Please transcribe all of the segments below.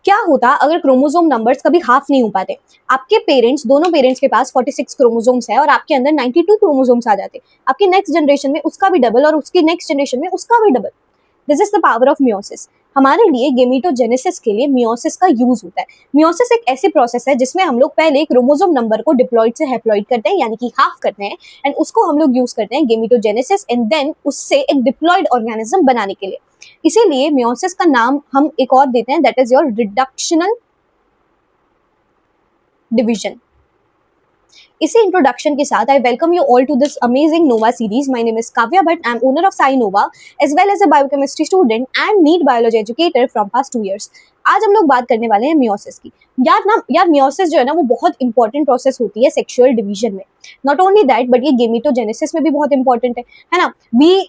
क्या होता अगर क्रोमोसोम नंबर्स कभी हाफ नहीं हो पाते? आपके पेरेंट्स, दोनों पेरेंट्स के पास 46 क्रोमोसोम्स है और आपके अंदर 92 क्रोमोसोम्स आ जाते। आपकी नेक्स्ट जनरेशन में उसका भी डबल और उसकी नेक्स्ट जनरेशन में उसका भी double. This is the power of meiosis. हमारे लिए गेमीटोजेनेसिस के लिए मियोसिस का यूज होता है। मियोसिस एक ऐसी प्रोसेस है जिसमें हम लोग पहले क्रोमोसोम नंबर को डिप्लॉइड से हैप्लॉइड करते हैं, यानी कि हाफ करते हैं, एंड उसको हम लोग यूज करते हैं गेमीटोजेनेसिस एंड देन उससे एक डिप्लॉइड ऑर्गेनिज्म बनाने के लिए। इसीलिए मियोसिस का नाम हम एक और देते हैं, that is your reductional division. इसी इंट्रोडक्शन के साथ I welcome you all to this amazing Nova series. My name is Kavya Bhatt, I am owner of Sai Nova as well as a biochemistry student and NEET biology educator from past 2 years। आज हम लोग बात करने वाले हैं meiosis की। यार meiosis जो है ना वो बहुत इंपॉर्टेंट प्रोसेस होती है सेक्सुअल डिवीजन में। नॉट ओनली दैट बट ये गेमीटोजेनेसिस में भी बहुत इंपॉर्टेंट है ना। We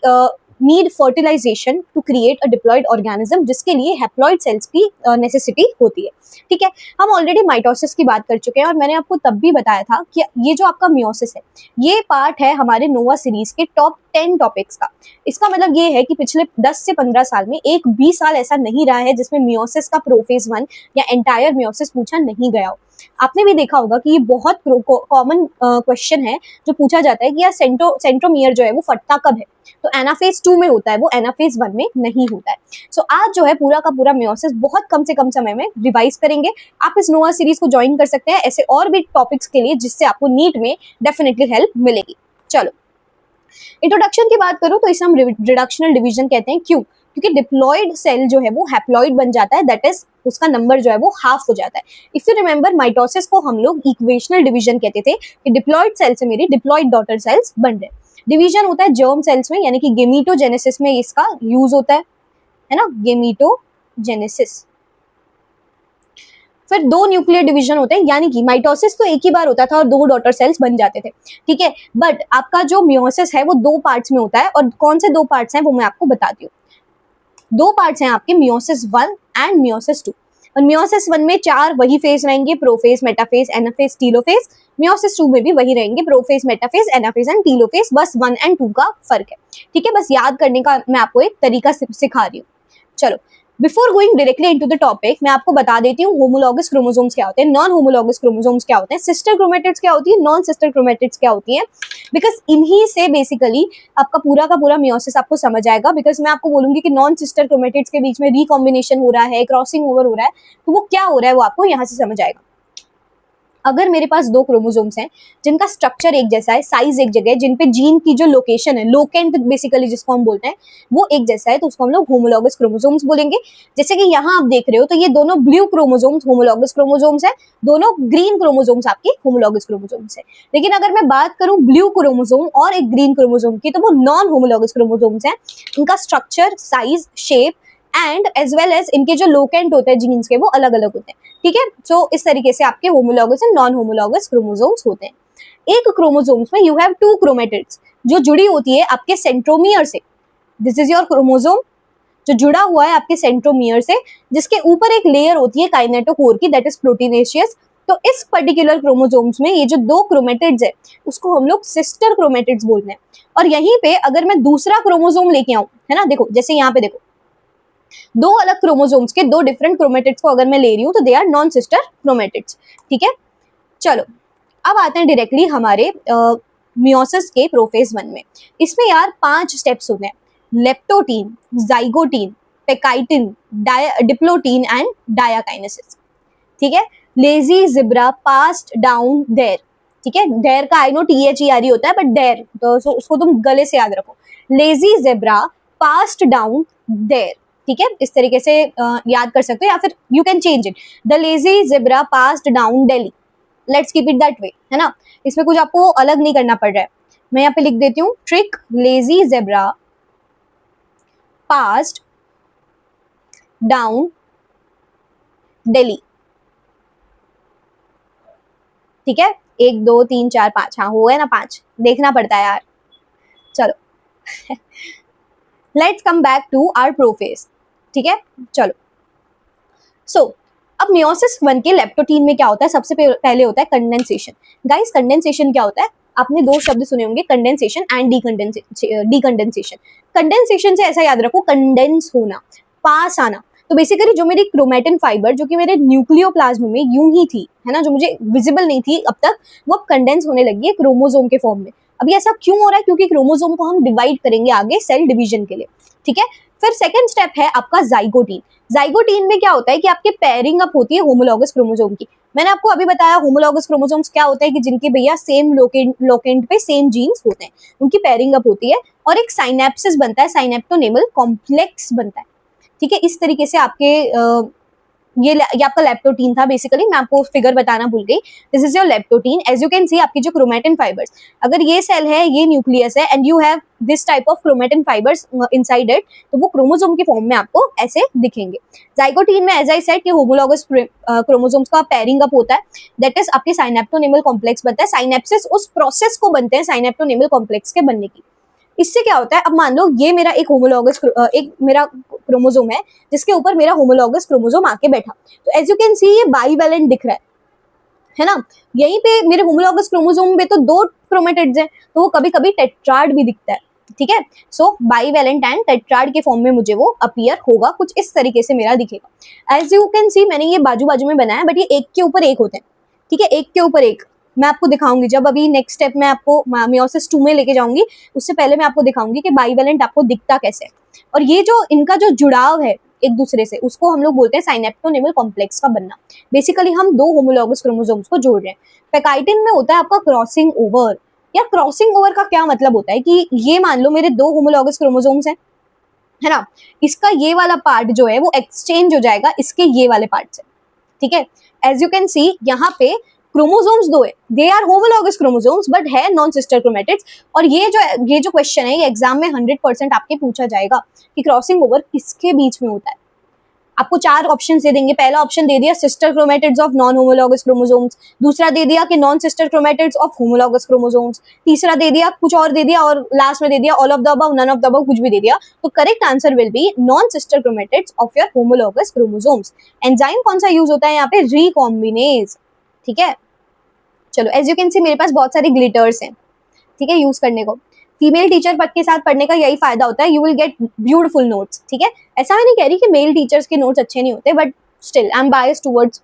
need fertilization to create a diploid organism, जिसके लिए हैप्लॉइड सेल्स की नेसेसिटी होती है। ठीक है, हम ऑलरेडी माइटोसिस की बात कर चुके हैं और मैंने आपको तब भी बताया था कि ये जो आपका मियोसिस है ये पार्ट है हमारे नोवा सीरीज के टॉप 10 टॉपिक्स का। इसका मतलब ये है कि पिछले 10 से 15 साल में एक भी साल ऐसा नहीं रहा है जिसमें मियोसिस का प्रोफेज 1 या एंटायर मियोसिस पूछा नहीं गया हो। आपने भी देखा होगा कि ये बहुत कॉमन क्वेश्चन है जो पूछा जाता है कि यार सेंट्रोमियर जो है वो फटता कब है, तो एनाफेज 2 में होता है, वो एनाफेज 1 में नहीं होता है। सो आज जो है पूरा का पूरा मियोसिस बहुत कम से कम समय में रिवाइज करेंगे। आप इस नोवा सीरीज को ज्वाइन कर सकते हैं ऐसे और भी टॉपिक्स के लिए, जिससे आपको नीट में डेफिनेटली हेल्प मिलेगी। चलो इंट्रोडक्शन की बात करूं तो इसे हम रिडक्शनल डिवीजन कहते हैं। क्यों? क्योंकि डिप्लॉइड सेल जो है वो हैप्लॉइड बन जाता है, दैट इज उसका नंबर जो है वो हाफ हो जाता है। इफ यू रिमेंबर माइटोसिस को हम लोग इक्वेशनल डिवीजन कहते थे कि डिप्लॉइड सेल से मेरी डिप्लॉइड डॉटर सेल्स बन रहे। डिवीजन होता है जर्म सेल्स में, यानी कि गेमीटोजेनेसिस में इसका यूज होता है ना, गेमीटोजेनेसिस। फिर 2 न्यूक्लियर डिवीजन होते हैं, यानी कि माइटोसिस तो एक ही बार होता था और 2 डॉटर सेल्स बन जाते थे। ठीक है, बट आपका जो मियोसिस है वो 2 पार्ट्स में होता है, और कौन से 2 पार्ट्स हैं वो मैं आपको बताती हूँ। 2 पार्ट्स हैं आपके, मियोसिस 1 एंड मियोसिस 2। और मियोसिस 1 में 4 वही फेज रहेंगे, prophase, metaphase, anaphase, telophase. Meiosis 2 में भी वही रहेंगे, prophase, metaphase, anaphase and telophase. बस 1 एंड 2 का फर्क है। ठीक है, बस याद करने का मैं आपको एक तरीका सिखा रही हूँ। चलो before going directly into the topic, मैं आपको बता देती हूँ होमोलॉगस क्रोमोसोम्स क्या होते हैं, नॉन होमोलॉगस क्रोमोसोम्स क्या होते हैं, सिस्टर क्रोमेटिड्स क्या होती है, नॉन सिस्टर क्रोमेटिड्स क्या होती है। बिकॉज इन्हीं से बेसिकली आपका पूरा का पूरा मियोसिस आपको समझ आएगा। बिकॉज मैं आपको बोलूंगी कि नॉन सिस्टर क्रोमेटिड्स के बीच में रिकॉम्बिनेशन हो रहा है, क्रॉसिंग ओवर हो रहा है, तो वो क्या हो रहा है वो आपको यहाँ से समझ आएगा। अगर मेरे पास 2 क्रोमोसोम्स हैं जिनका स्ट्रक्चर एक जैसा है, साइज एक जगह है, जिन पे जीन की जो लोकेशन है, लोकेंट बेसिकली जिसको हम बोलते हैं, वो एक जैसा है, तो उसको हम लोग होमोलॉगस क्रोमोसोम्स बोलेंगे। जैसे कि यहाँ आप देख रहे हो तो ये दोनों ब्लू क्रोमोसोम्स होमोलॉगस क्रोमोसोम्स है, दोनों ग्रीन क्रोमोसोम्स आपकी होमोलॉगस क्रोमोसोम्स है। लेकिन अगर मैं बात करूं ब्लू क्रोमोसोम और एक ग्रीन क्रोमोसोम की, तो वो नॉन होमोलॉगस क्रोमोसोम्स हैं। इनका structure, size, shape and as well as इनके जो लोकेंट होते हैं जीन्स के, वो अलग अलग होते हैं। ठीक है, सो इस तरीके से आपके homologous and non homologous chromosomes होते हैं। एक क्रोमोसोम्स में यू हैव 2 क्रोमेटिड्स जो जुड़ी होती है आपके सेंट्रोमियर से। दिस इज योर क्रोमोसोम जो जुड़ा हुआ है आपके सेंट्रोमियर से, जिसके ऊपर एक लेयर होती है काइनेटोकोर की, दैट इज प्रोटीनेशियस। तो इस पर्टिकुलर क्रोमोसोम्स में ये जो 2 क्रोमेटिड्स है उसको हम लोग सिस्टर क्रोमेटिड्स बोलते हैं। और यहीं पे अगर मैं दूसरा क्रोमोसोम लेके आऊं, है ना, देखो जैसे यहाँ पे देखो 2 अलग क्रोमोसोम्स के 2 डिफरेंट क्रोमेटिड्स को अगर मैं ले रही हूँ तो they are non sister chromatids. ठीक है, चलो अब आते हैं डायरेक्टली हमारे मियोसिस के प्रोफेज 1 में। इसमें यार 5 स्टेप्स होते हैं, leptotene, zygotene, pachytene, diplotene and diakinesis. ठीक है, lazy zebra passed down there. ठीक है, देयर का आई नो THERE होता है, बट देयर तो उसको तुम गले से याद रखो, lazy zebra passed down there. ठीक है, इस तरीके से याद कर सकते हो, या फिर you can change it, the lazy zebra passed down Delhi. Let's keep it that way, है ना, इसमें कुछ आपको अलग नहीं करना पड़ रहा है। मैं यहाँ पे लिख देती हूँ trick, lazy zebra passed down Delhi. ठीक है, 1 2 3 4 5, हाँ हो गया ना 5, देखना पड़ता है यार। चलो let's come back to our prophase. ठीक है, चलो सो अब मियोसिस 1 के लेप्टोटीन में क्या होता है, सबसे पहले होता है कंडेंसेशन। गाइस कंडेंसेशन क्या होता है, आपने 2 शब्द सुने होंगे, कंडेंसेशन एंड डीकंडेंसेशन। कंडेंसेशन से ऐसा याद रखो, कंडेंस होना, पास आना। तो बेसिकली जो मेरी क्रोमेटिन फाइबर जो कि मेरे न्यूक्लियोप्लाज्म में यूं ही थी, है ना, जो मुझे विजिबल नहीं थी अब तक, वो अब कंडेंस होने लगी है क्रोमोसोम के फॉर्म में। अभी ऐसा क्यों हो रहा है? क्योंकि क्रोमोसोम को हम डिवाइड करेंगे आगे सेल डिवीजन के लिए, ठीक है। फिर सेकंड स्टेप है आपका जाइगोटीन। जाइगोटीन में क्या होता है कि आपके पेयरिंग अप होती है होमोलॉगस क्रोमोसोम की। मैंने आपको अभी बताया होमोलॉगस क्रोमोसोम्स क्या होता है कि जिनके भैया सेम लोकेंट पे सेम जीन्स होते हैं, उनकी पेयरिंग अप होती है और एक साइनेप्सिस बनता है, साइनेप्टोनेमल कॉम्प्लेक्स बनता है, ठीक है। इस तरीके से आपके ये आपका लेप्टोटीन था बेसिकली, मैं आपको फिगर बताना भूल गई। This is your leptotene. As you can see आपकी जो क्रोमेटिन फाइबर्स, अगर ये सेल है, ये न्यूक्लियस है and you have this type of chromatin fibres inside it, तो वो क्रोमोसोम के फॉर्म में आपको ऐसे दिखेंगे। जाइगोटीन में एज आई सेड कि होमोलॉगस क्रोमोसोम्स का पेयरिंग अप होता है, दैट इज आपके साइनेप्टोनेमल कॉम्प्लेक्स बनता है। साइनेप्सिस उस प्रोसेस को बनते हैं साइनेप्टोनेमल कॉम्प्लेक्स के बनने की। इससे क्या होता है, अब मान लो ये मेरा एक होमोलॉगस एक मेरा क्रोमोसोम है जिसके ऊपर मेरा होमोलॉगस क्रोमोसोम आके बैठा, तो एज यू कैन सी ये बाईवैलेंट दिख रहा है ना। यहीं पे मेरे होमोलॉगस क्रोमोसोम में तो 2 क्रोमेटिड्स हैं, तो वो कभी कभी टेट्राड भी दिखता है, ठीक है। सो बाईवैलेंट एंड टेट्राड के फॉर्म में मुझे वो अपीयर होगा, कुछ इस तरीके से मेरा दिखेगा। एज यू कैन सी मैंने ये बाजू बाजू में बनाया, बट ये एक के ऊपर एक होते हैं, ठीक है, एक के ऊपर एक। मैं आपको दिखाऊंगी जब अभी नेक्स्ट स्टेप में आपको मियोसिस 2 में लेके जाऊंगी, उससे पहले मैं आपको दिखाऊंगी कि बाईवैलेंट आपको दिखता कैसे है। और ये जो इनका जो जुड़ाव है एक दूसरे से, उसको हम लोग बोलते हैं साइनेप्टोनेमल कॉम्प्लेक्स का बनना। बेसिकली हम 2 होमोलॉगस क्रोमोसोम्स को जोड़ रहे हैं। पेकाइटिन में होता है आपका क्रॉसिंग ओवर। या क्रॉसिंग ओवर का क्या मतलब होता है कि ये मान लो मेरे 2 होमोलॉगस क्रोमोसोम्स हैं, है ना, इसका ये वाला पार्ट जो है वो एक्सचेंज हो जाएगा इसके ये वाले पार्ट से, ठीक है। एज यू कैन सी यहाँ पे क्रोमोसोम्स 2 है, they are homologous chromosomes but है नॉन सिस्टर क्रोमेटिड्स। और ये जो क्वेश्चन है ये एग्जाम में 100% आपके पूछा जाएगा कि क्रॉसिंग ओवर किसके बीच में होता है। आपको 4 ऑप्शन दे देंगे। पहला ऑप्शन दे दिया sister chromatids of non homologous chromosomes, दूसरा दे दिया कि non sister chromatids of homologous chromosomes, तीसरा दे दिया कुछ और दे दिया, और लास्ट में दे दिया all of the above, none of the above, कुछ भी दे दिया। तो correct answer will be non sister chromatids of your homologous chromosomes. Enzyme कौन सा यूज होता है यहाँ पे? रिकॉम्बिनेज, ठीक है। चलो एज यू कैन सी मेरे पास बहुत सारे ग्लिटर्स हैं, ठीक है, यूज करने को। फीमेल टीचर के साथ पढ़ने का यही फायदा होता है, you will get beautiful notes, ठीक है। ऐसा मैं नहीं कह रही कि मेल टीचर्स के नोट्स अच्छे नहीं होते, but still I am biased towards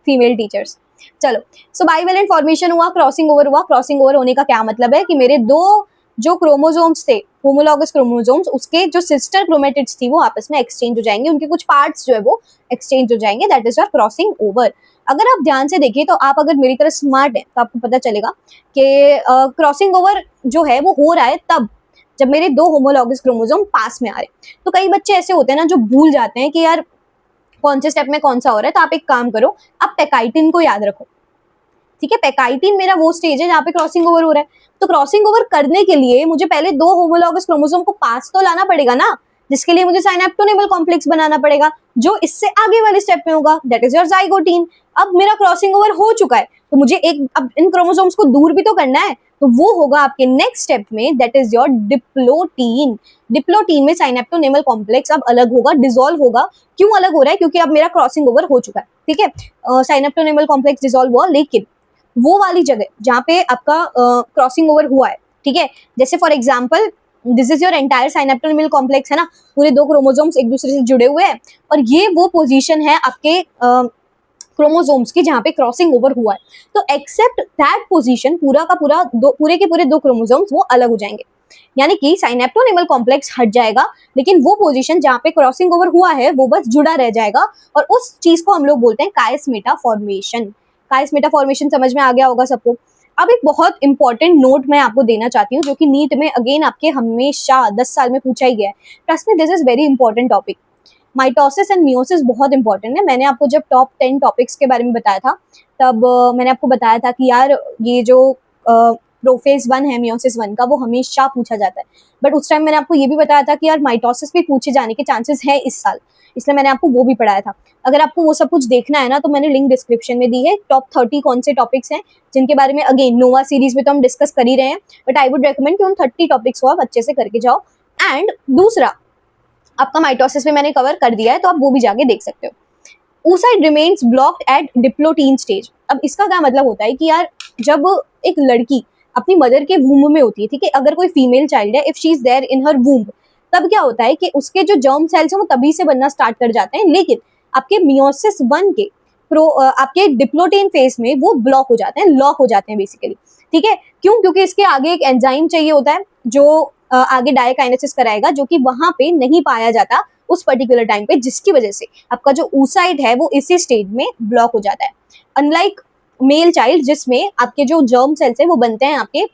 female teachers. चलो, सो बाईवैलेंट फॉर्मेशन हुआ, क्रॉसिंग ओवर हुआ। क्रॉसिंग ओवर होने का क्या मतलब है कि मेरे 2 जो क्रोमोसोम्स थे, होमोलॉगस क्रोमोसोम्स, उसके जो सिस्टर क्रोमेटिड्स थी वो आपस में एक्सचेंज हो जाएंगे, उनके कुछ पार्ट्स जो है वो एक्सचेंज हो जाएंगे, that is your crossing over. अगर आप ध्यान से देखिए तो आप अगर मेरी तरह स्मार्ट है तो आपको पता चलेगा कि क्रॉसिंग ओवर जो है वो हो रहा है तब जब मेरे 2 होमोलॉगस क्रोमोसोम पास में आ रहे हैं। तो कई बच्चे ऐसे होते हैं ना जो भूल जाते हैं कि यार कौन से स्टेप में कौन सा हो रहा है, तो आप एक काम करो, आप पेकाइटिन को याद रखो, ठीक है। पेकाइटिन मेरा वो स्टेज है जहाँ पे क्रॉसिंग ओवर हो रहा है। तो क्रॉसिंग ओवर करने के लिए मुझे पहले 2 होमोलॉगस क्रोमोसोम को पास तो लाना पड़ेगा ना, जिसके लिए मुझे साइनेप्टोनेमल कॉम्प्लेक्स बनाना पड़ेगा, जो इससे आगे वाले स्टेप में होगा, दैट इज योर जाइगोटीन। अब मेरा क्रॉसिंग ओवर हो चुका है, तो मुझे अब इन क्रोमोसोम्स को दूर भी तो करना है, तो वो होगा आपके नेक्स्ट स्टेप में, that is your diplotene. Diplotene में साइनेप्टोनेमल कॉम्प्लेक्स अब अलग होगा, डिसॉल्व होगा। क्यों अलग हो रहा है? क्योंकि अब मेरा क्रॉसिंग ओवर हो चुका है, ठीक है। साइनेप्टोनेमल कॉम्प्लेक्स डिसॉल्व हुआ, लेकिन वो वाली जगह जहाँ पे आपका क्रॉसिंग ओवर हुआ है, ठीक है, जैसे for example this is your entire synaptonemal complex, है ना, पूरे 2 क्रोमोसोम्स एक दूसरे से जुड़े हुए हैं, और ये वो पोजीशन है आपके क्रोमोसोम्स की जहाँ पे क्रॉसिंग ओवर हुआ है। तो एक्सेप्ट दैट पोजीशन पूरा का पूरा पूरे के पूरे 2 क्रोमोसोम्स वो अलग हो जाएंगे, यानी कि साइनेप्टोनेमल कॉम्प्लेक्स हट जाएगा, लेकिन वो पोजीशन जहाँ पे क्रॉसिंग ओवर हुआ है वो बस जुड़ा रह जाएगा, और उस चीज को हम लोग बोलते हैं कायस्मेटा फॉर्मेशन। कायस्मेटा फॉर्मेशन समझ में आ गया होगा सबको। अब एक बहुत इंपॉर्टेंट नोट मैं आपको देना चाहती हूँ, जो कि नीट में अगेन आपके हमेशा 10 साल में पूछा ही गया है। Trust me, this is very important topic. Mitosis and meiosis बहुत इंपॉर्टेंट है। मैंने आपको जब टॉप 10 टॉपिक्स के बारे में बताया था, तब मैंने आपको बताया था कि यार ये जो प्रोफेज 1 है मियोसिस 1 का, वो हमेशा पूछा जाता है। बट उस टाइम मैंने आपको ये भी बताया था कि यार माइटोसिस भी पूछे जाने के चांसेस है इस साल, इसलिए मैंने आपको वो भी पढ़ाया था। अगर आपको वो सब कुछ देखना है ना, तो मैंने लिंक डिस्क्रिप्शन में दी है। टॉप 30 कौन से टॉपिक्स हैं जिनके बारे में अगेन नोवा सीरीज में तो हम डिस्कस कर ही रहे हैं, बट आई वुड रेकमेंड कि उन 30 टॉपिक्स को आप अच्छे से करके जाओ। एंड दूसरा आपका माइटोसिस में मैंने कवर कर दिया है, तो आप वो भी जाके देख सकते हो। oocyte remains blocked at diplotin stage। अब इसका क्या मतलब होता है कि यार जब एक लड़की अपनी मदर के वूम्ब में होती है, ठीक है, अगर कोई फीमेल चाइल्ड है, if she is there in her womb, तब क्या होता है कि उसके जो जर्म सेल्स हैं वो तभी से बनना स्टार्ट कर जाते हैं, लेकिन आपके मियोसिस 1 के आपके डिप्लोटेन फेज में वो ब्लॉक हो जाते हैं, लॉक हो जाते हैं बेसिकली। ठीक है, क्यों? क्योंकि इसके आगे एक एंजाइम चाहिए होता है जो आगे डायकाइनेसिस कराएगा, जो कि वहां पे नहीं पाया जाता उस पर्टिकुलर टाइम पे, जिसकी वजह से आपका जो oocyte है वो इसी स्टेज में ब्लॉक हो जाता है। अनलाइक मेल चाइल्ड जिसमें आपके जो जर्म सेल्स है वो बनते हैं आपके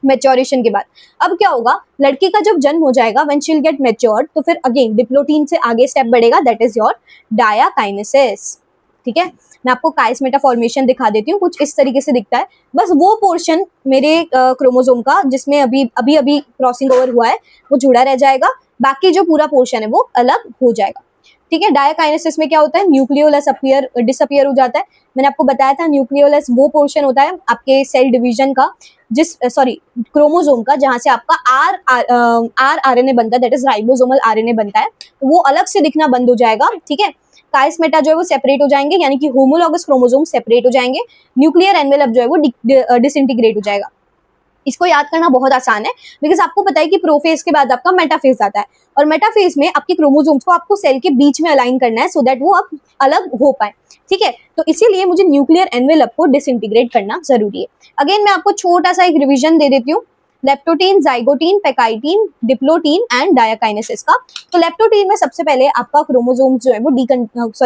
मेच्योरेशन के बाद। अब क्या होगा, लड़की का जब जन्म हो जाएगा, when she will get matured, तो फिर अगेन डिप्लोटीन से आगे स्टेप बढ़ेगा, दैट इज योर डायाकाइनेसिस। ठीक है, मैं आपको काइस्मेटा फॉर्मेशन दिखा देती हूँ, कुछ इस तरीके से दिखता है। बस वो पोर्शन मेरे क्रोमोसोम का जिसमें अभी क्रॉसिंग ओवर हुआ है वो जुड़ा रह जाएगा, बाकी जो पूरा पोर्शन है वो अलग हो जाएगा। ठीक है, डायकाइनेसिस में क्या होता है, न्यूक्लियोलस डिसअपियर हो जाता है। मैंने आपको बताया था न्यूक्लियोलस वो पोर्शन होता है आपके सेल डिवीजन का, क्रोमोसोम का, जहां से आपका आरएनए बनता है, दैट इज राइबोसोमल आरएनए बनता है, तो वो अलग से दिखना बंद हो जाएगा। ठीक है, काइस्मेटा जो है वो सेपरेट हो जाएंगे, यानी कि होमोलॉगस क्रोमोसोम सेपरेट हो जाएंगे, न्यूक्लियर एनवेलप जो है वो डिसइंटीग्रेट हो जाएगा। इसको याद करना बहुत आसान है, बिकॉज आपको पता है कि प्रोफेज के बाद आपका मेटाफेज आता है, और मेटाफेज में आपके क्रोमोसोम्स को आपको सेल के बीच में अलाइन करना है सो दैट वो आप अलग हो पाए। ठीक है, तो इसीलिए मुझे न्यूक्लियर एनवेलप को डिसइंटीग्रेट करना जरूरी है। अगेन मैं आपको छोटा सा एक रिविजन दे देती हूँ, leptotene, zygotene, pachytene, diplotene and diakinesis का। तो लेप्टोटीन में सबसे पहले आपका क्रोमोसोम जो है वो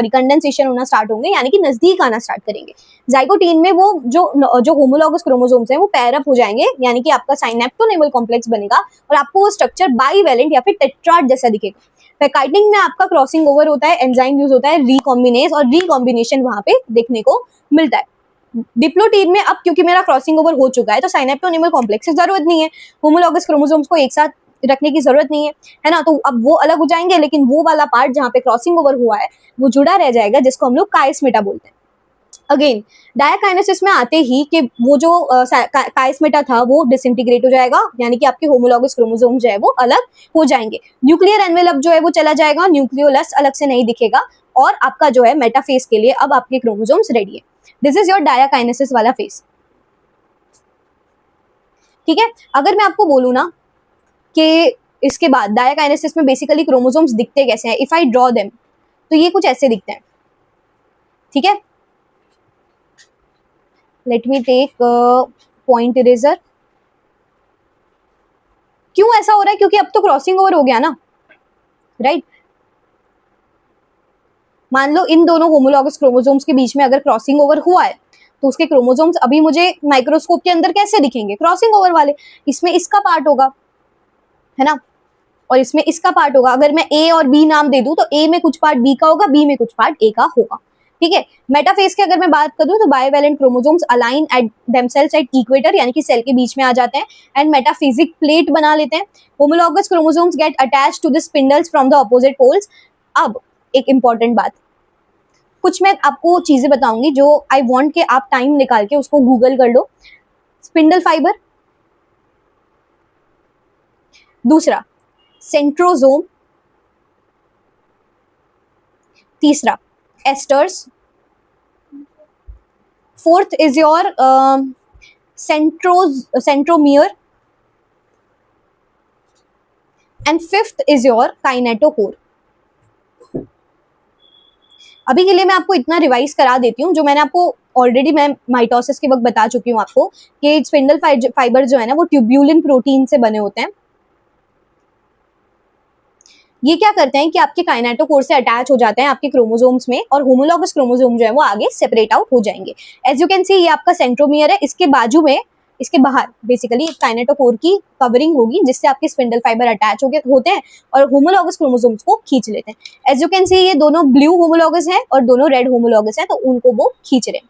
कंडेंसेशन होना स्टार्ट होंगे, यानी कि नजदीक आना स्टार्ट करेंगे। जाइगोटीन में वो जो होमोलॉगस क्रोमोसोम्स हैं वो पैर अप हो जाएंगे, यानी कि आपका साइनेप्टोनेमल कॉम्प्लेक्स बनेगा और आपको वो स्ट्रक्चर बाईवैलेंट या फिर टेट्राड जैसा दिखेगा। पैकाइटिन में आपका क्रॉसिंग ओवर होता है, एंजाइम यूज होता है रिकॉम्बिनेज, और रिकॉम्बिनेशन वहां पे देखने को मिलता है। डिप्लोटीन में अब क्योंकि मेरा क्रॉसिंग ओवर हो चुका है तो साइनेप्टोनेमल कॉम्प्लेक्स की जरूरत नहीं है, होमोलॉगस क्रोमोसोम्स को एक साथ रखने की जरूरत नहीं है ना, तो अब वो अलग हो जाएंगे, लेकिन वो वाला पार्ट जहाँ पे क्रॉसिंग ओवर हुआ है वो जुड़ा रह जाएगा, जिसको हम लोग काइस्मेटा बोलते हैं। अगेन डायकाइनेसिस में आते ही कि वो जो काइस्मेटा था वो डिसइंटीग्रेट हो जाएगा, यानी कि आपके होमोलॉगस क्रोमोसोम जो है वो अलग हो जाएंगे, न्यूक्लियर एनवेलप जो है वो चला जाएगा, न्यूक्लियोलस अलग से नहीं दिखेगा, और आपका जो है मेटाफेज के लिए अब आपके क्रोमोसोम्स रेडी है। दिस इज योर डायकाइनेसिस वाला फेज। ठीक है, अगर मैं आपको बोलूं ना कि इसके बाद डायकाइनेसिस में बेसिकली क्रोमोसोम्स दिखते कैसे हैं, इफ आई ड्रॉ देम, तो ये कुछ ऐसे दिखते हैं। ठीक है, let me take point eraser. क्यों ऐसा हो रहा है? क्योंकि अब तो क्रॉसिंग ओवर हो गया ना, राइट? मान लो इन दोनों होमोलॉगस क्रोमोसोम्स के बीच में अगर क्रॉसिंग ओवर हुआ है तो उसके क्रोमोसोम्स अभी मुझे माइक्रोस्कोप के अंदर कैसे दिखेंगे? क्रॉसिंग ओवर वाले। इसमें इसका पार्ट होगा, है ना, और इसमें इसका पार्ट होगा। अगर मैं ए और बी नाम दे दूं तो ए में कुछ पार्ट बी का होगा, बी में कुछ पार्ट ए का होगा। ठीक है, मेटाफेज की अगर मैं बात करूं तो bivalent chromosomes align at themselves at equator, यानी कि सेल के बीच में आ जाते हैं, एंड मेटाफिजिक प्लेट बना लेते हैं। Homologous chromosomes get attached to the spindles from the opposite poles. अब एक इंपॉर्टेंट बात, कुछ मैं आपको चीजें बताऊंगी जो आई वांट कि आप टाइम निकाल के उसको गूगल कर लो। स्पिंडल फाइबर, दूसरा सेंट्रोजोम, तीसरा asters, fourth is your centromere, and fifth is your kinetochore. अभी के लिए मैं आपको इतना रिवाइज करा देती हूँ जो मैंने आपको ऑलरेडी मैं माइटोसिस के वक्त बता चुकी हूँ आपको कि स्पिंडल फाइबर जो है ना वो ट्यूब्यूलिन प्रोटीन से बने होते हैं। ये क्या करते हैं कि आपके काइनेटोकोर से अटैच हो जाते हैं आपके क्रोमोसोम्स में, और होमोलॉगस क्रोमोसोम जो है वो आगे सेपरेट आउट हो जाएंगे। एज यू कैन सी ये आपका सेंट्रोमियर है, इसके बाजू में, इसके बाहर बेसिकली एक काइनेटोकोर की कवरिंग होगी जिससे आपके स्पिंडल फाइबर अटैच होते हैं और होमोलॉगस क्रोमोसोम्स को खींच लेते हैं। एज यू कैन सी ये दोनों ब्लू होमोलॉगस हैं और दोनों रेड होमोलॉगस हैं, तो उनको वो खींच रहे हैं।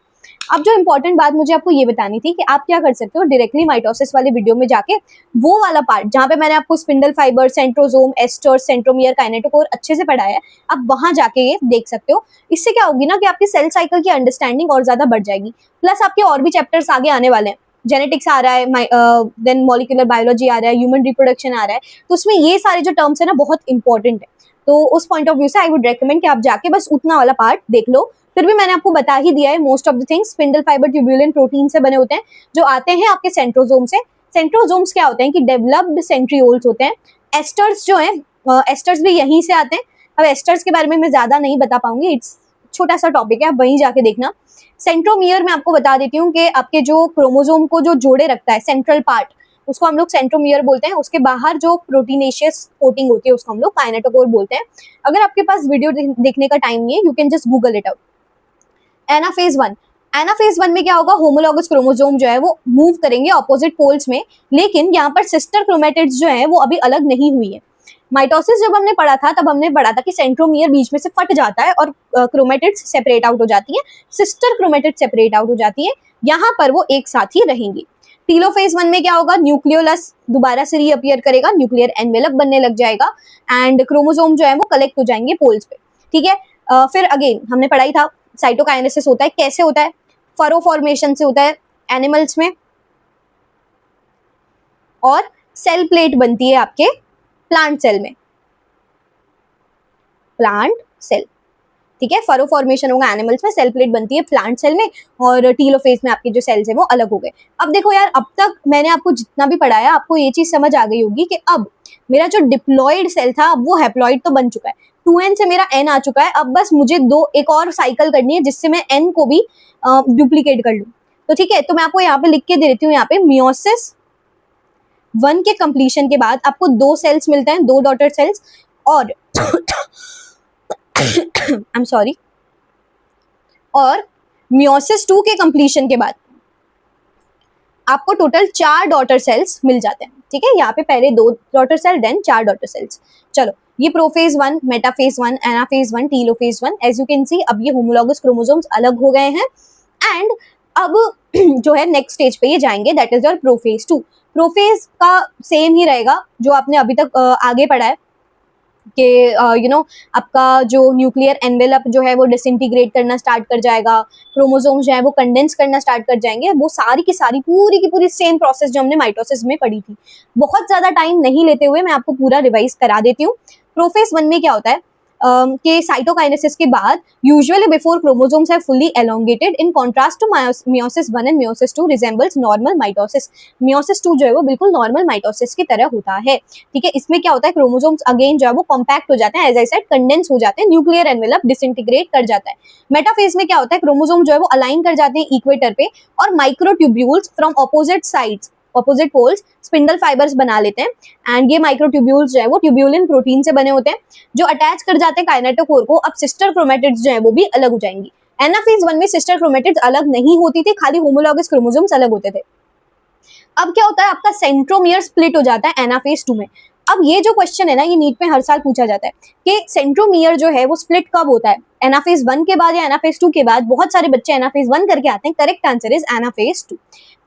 अब जो इंपॉर्टेंट बात मुझे आपको ये बतानी थी कि आप क्या कर सकते हो, डायरेक्टली माइटोसिस वाले वीडियो में जाके वो वाला पार्ट जहाँ पे मैंने आपको spindle fibre, centrosome, aster, centromere, kinetochore अच्छे से पढ़ाया है, आप वहां जाके ये देख सकते हो। इससे क्या होगी ना कि आपकी सेल साइकिल की अंडरस्टैंडिंग और ज्यादा बढ़ जाएगी, प्लस आपके और भी चैप्टर्स आगे आने वाले हैं। जेनेटिक्स आ रहा है, देन मॉलिक्यूलर बायोलॉजी आ रहा है, ह्यूमन रिप्रोडक्शन आ रहा है, तो उसमें ये सारे जो टर्म्स है ना बहुत इंपॉर्टेंट है। तो उस पॉइंट ऑफ व्यू से आई वुड रेकमेंड कि आप जाके बस उतना वाला पार्ट देख लो। फिर भी मैंने आपको बता ही दिया है most of the things. Spindle fibre tubulin protein से बने होते हैं जो आते हैं आपके सेंट्रोजोम से। सेंट्रोजोम्स क्या होते हैं कि डेवलप्ड सेंट्रियोल्स होते हैं। एस्टर्स जो हैं एस्टर्स भी यहीं से आते हैं। अब एस्टर्स के बारे में मैं ज्यादा नहीं बता पाऊंगी, इट्स छोटा सा टॉपिक है, आप वहीं जाके देखना। सेंट्रोमियर मैं आपको बता देती हूँ कि आपके जो क्रोमोसोम को जो जोड़े रखता है, सेंट्रल पार्ट, उसको हम लोग सेंट्रोमियर बोलते हैं। उसके बाहर जो प्रोटीनेशियस कोटिंग होती है उसको हम लोग काइनेटोकोर बोलते हैं। अगर आपके पास वीडियो देखने का टाइम नहीं है, you can just Google it out. Anaphase 1, anaphase 1 में क्या होगा, होमोलॉगस क्रोमोसोम जो है वो मूव करेंगे ऑपोजिट पोल्स में, लेकिन यहाँ पर सिस्टर क्रोमेटिड्स जो है वो अभी अलग नहीं हुई है। माइटोसिस जब हमने पढ़ा था तब हमने पढ़ा था कि सेंट्रोमियर बीच में से फट जाता है और क्रोमेटिड्स सेपरेट आउट हो जाती है, सिस्टर क्रोमेटिड सेपरेट आउट हो जाती है, यहाँ पर वो एक साथ ही रहेंगी। टीलोफेज 1 में क्या होगा, न्यूक्लियोलस दोबारा से रीअपियर करेगा, न्यूक्लियर एनवेलप बनने लग जाएगा एंड क्रोमोसोम जो है वो कलेक्ट हो जाएंगे पोल्स पे, ठीक है। फिर अगेन हमने पढ़ाई था साइटोकाइनेसिस होता है, कैसे होता है, फरो फॉर्मेशन से होता है एनिमल्स में, और सेल प्लेट बनती है आपके प्लांट सेल में, प्लांट सेल, ठीक है। फरो फॉर्मेशन होगा एनिमल्स में, सेल प्लेट बनती है प्लांट सेल में, और टीलोफेज में आपके जो सेल्स है वो अलग हो गए। अब देखो यार, अब तक मैंने आपको जितना भी पढ़ाया आपको ये चीज समझ आ गई होगी कि अब मेरा जो डिप्लॉइड सेल था वो हैप्लॉइड तो बन चुका है, 2n से मेरा n आ चुका है। अब बस मुझे एक और साइकिल करनी है जिससे मैं n को भी डुप्लीकेट कर लूं। तो ठीक है, तो मैं आपको यहाँ पे लिख के दे देती हूँ, यहाँ पे मियोसिस 1 के कंप्लीशन के बाद आपको 2 सेल्स मिलते हैं, 2 डॉटर सेल्स, और आई एम सॉरी, और मियोसिस 2 के कंप्लीशन के बाद आपको टोटल 4 डॉटर सेल्स मिल जाते हैं, ठीक है। यहाँ पे पहले 2 daughter cell then 4 daughter cells. चलो, ये prophase 1, metaphase 1, anaphase 1, telophase 1, as you can see अब ये होमोलॉगस क्रोमोसोम्स अलग हो गए हैं एंड अब जो है नेक्स्ट स्टेज पे ये जाएंगे, that is your prophase 2। Prophase का सेम ही रहेगा जो आपने अभी तक आगे पढ़ा है कि यू नो आपका जो न्यूक्लियर एनवेलप जो है वो डिसइंटीग्रेट करना स्टार्ट कर जाएगा, क्रोमोसोम्स जो है वो कंडेंस करना स्टार्ट कर जाएंगे, वो सारी की सारी पूरी की पूरी सेम प्रोसेस जो हमने माइटोसिस में पढ़ी थी। बहुत ज्यादा टाइम नहीं लेते हुए मैं आपको पूरा रिवाइज करा देती हूँ। प्रोफेज 1 में क्या होता है कि साइटोकाइनेसिस के बाद usually before chromosomes have fully elongated, in contrast to meiosis 1 and meiosis 2 resembles normal mitosis. Meiosis 2 जो है वो बिल्कुल नॉर्मल माइटोसिस की तरह होता है, ठीक है। इसमें क्या होता है, क्रोमोसोम्स अगेन जो है वो कॉम्पैक्ट हो जाते हैं, एज आई सेड कंडेंस हो जाते हैं, न्यूक्लियर एनवेलप डिसइंटीग्रेट कर जाता है। मेटाफेज में क्या होता है, क्रोमोसोम जो है वो अलाइन कर जाते हैं इक्वेटर पे और microtubules from opposite sides, opposite poles spindle fibres बना लेते हैं एंड ये माइक्रोट्यूब्यूल्स जो है वो ट्यूब्यूलिन प्रोटीन से बने होते हैं जो अटैच कर जाते हैं काइनेटोकोर को। अब सिस्टर क्रोमेटिड्स जो है वो भी अलग हो जाएंगी। एनाफेज 1 में सिस्टर क्रोमेटिड्स अलग नहीं होती थी, खाली होमोलॉगस क्रोमोसोम्स अलग होते थे। अब क्या होता है, आपका सेंट्रोमियर स्प्लिट हो जाता है एनाफेज 2 में। अब ये जो क्वेश्चन है ना, ये नीट में हर साल पूछा जाता है कि सेंट्रोमियर जो है वो स्प्लिट कब होता है, एनाफेज 1 के बाद या एनाफेज 2 के बाद। बहुत सारे बच्चे एनाफेज 1 करके आते हैं, करेक्ट आंसर इज एनाफेज 2,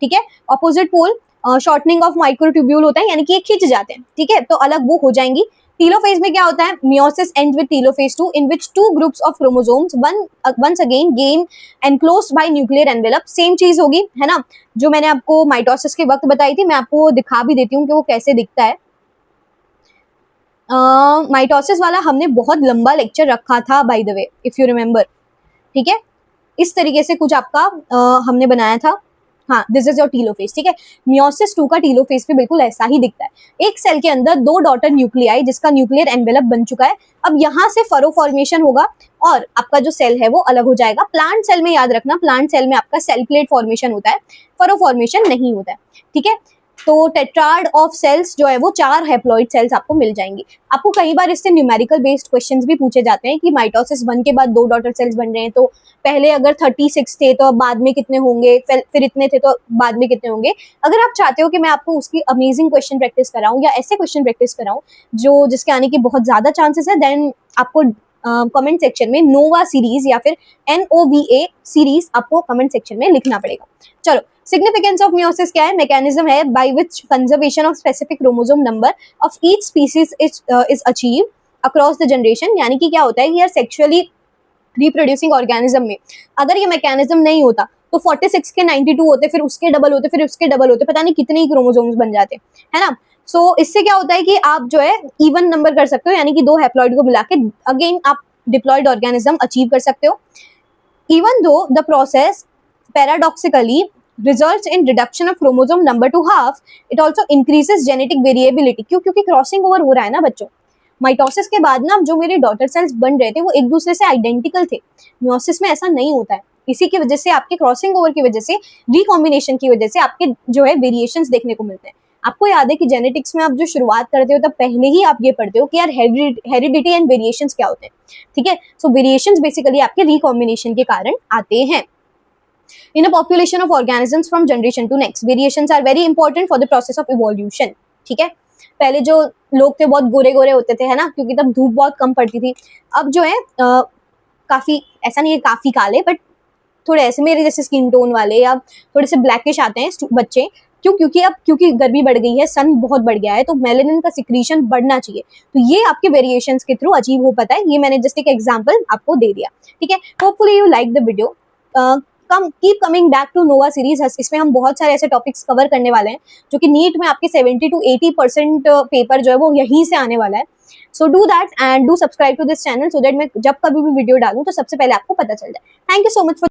ठीक है। Opposite pole shortening of microtubule होता है, यानी कि ये खिंच जाते हैं, ठीक है, तो अलग वो हो जाएंगी। टीलोफेज में क्या होता है, meiosis ends with telophase 2 in which 2 groups of chromosomes once again gain enclosed by nuclear envelope. Same चीज होगी, है ना, जो मैंने आपको माइटोसिस के वक्त बताई थी। मैं आपको दिखा भी देती हूँ कि वो कैसे दिखता है। माइटोसिस वाला हमने बहुत लंबा लेक्चर रखा था by the way, if you remember, ठीक है। इस तरीके से कुछ आपका हमने बनाया था। हाँ, दिस इज योर टीलोफेज, ठीक है। मियोसिस 2 का टीलोफेज पे बिल्कुल ऐसा ही दिखता है। एक सेल के अंदर 2 डॉटर न्यूक्लियाई जिसका न्यूक्लियर एनवेलप बन चुका है। अब यहाँ से फरो फॉर्मेशन होगा और आपका जो सेल है वो अलग हो जाएगा। प्लांट सेल में याद रखना, प्लांट सेल में आपका सेल प्लेट फॉर्मेशन होता है, फरो फॉर्मेशन नहीं होता है, ठीक है। तो टेट्राड ऑफ सेल्स जो है वो 4 हैप्लॉइड सेल्स आपको मिल जाएंगी। आपको कई बार इससे न्यूमेरिकल बेस्ड क्वेश्चंस भी पूछे जाते हैं कि माइटोसिस 1 के बाद 2 डॉटर सेल्स बन रहे हैं, तो पहले अगर 36 थे तो अब बाद में कितने होंगे, फिर इतने थे तो बाद में कितने होंगे। अगर आप चाहते हो कि मैं आपको उसकी अमेजिंग क्वेश्चन प्रैक्टिस कराऊं या ऐसे क्वेश्चन प्रैक्टिस कराऊं जो जिसके आने की बहुत ज्यादा चांसेस है, देन आपको कमेंट सेक्शन में नोवा सीरीज या फिर NOVA सीरीज आपको कमेंट सेक्शन में लिखना पड़ेगा। चलो, सिग्निफिकेंस ऑफ मियोसिस क्या है, मैकेनिज्म है by which conservation of specific chromosome number of each species is achieve across the generation. यानी कि क्या होता है कि यार सेक्सुअली रिप्रोड्यूसिंग ऑर्गेनिज्म में अगर ये मैकेनिज्म नहीं होता तो 46 के 92 होते, फिर उसके डबल होते, फिर उसके डबल होते, पता नहीं कितने ही क्रोमोसोम्स बन जाते, है ना। सो इससे क्या होता है कि आप जो है इवन नंबर कर सकते हो, यानी कि 2 हैप्लॉइड को मिला के अगेन आप डिप्लॉइड ऑर्गेनिज्म अचीव कर सकते हो। Even though the process paradoxically results in reduction of chromosome number to half, it also increases genetic variability। क्यों? क्योंकि क्रॉसिंग ओवर हो रहा है ना बच्चों। माइटोसिस के बाद ना जो मेरे डॉटर सेल्स बन रहे थे वो एक दूसरे से आइडेंटिकल थे। मियोसिस में ऐसा नहीं होता है, इसी की वजह से आपके क्रॉसिंग ओवर की वजह से, रिकॉम्बिनेशन की वजह से आपके जो है वेरिएशंस देखने को मिलते हैं। आपको याद है कि जेनेटिक्स में आप जो शुरुआत करते हो तब पहले ही आप ये पढ़ते हो कि यार हेरिडिटी एंड वेरिएशंस क्या होते हैं, ठीक है। सो वेरिएशंस बेसिकली आपके रिकॉम्बिनेशन के कारण आते हैं। In a population of organisms from generation to next, variations are very important for the process of evolution, ठीक है। पहले जो लोग थे बहुत गोरे गोरे होते थे, है ना, क्योंकि तब धूप बहुत कम पड़ती थी। अब जो है काफी, ऐसा नहीं है काफी काले, बट थोड़े ऐसे मेरे जैसे स्किन टोन वाले या थोड़े से ब्लैकिश आते हैं बच्चे। क्यों? क्योंकि गर्मी बढ़ गई है, सन बहुत बढ़ गया है, तो मेलेनिन का सिक्रीशन बढ़ना चाहिए। तो ये आपके वेरिएशंस के थ्रू अचीव हो पाता है। ये मैंने जस्ट एक एग्जांपल आपको दे दिया, ठीक है। Hopefully you like the video. Keep coming back to Nova series. इसमें हम बहुत सारे ऐसे टॉपिक्स कवर करने वाले हैं जो कि नीट में आपके 70 to 80% पेपर जो है वो यहीं से आने वाला है। So do that and do subscribe to this channel so that मैं जब कभी भी वीडियो डालूं तो सबसे पहले आपको पता चल जाए। Thank you so much for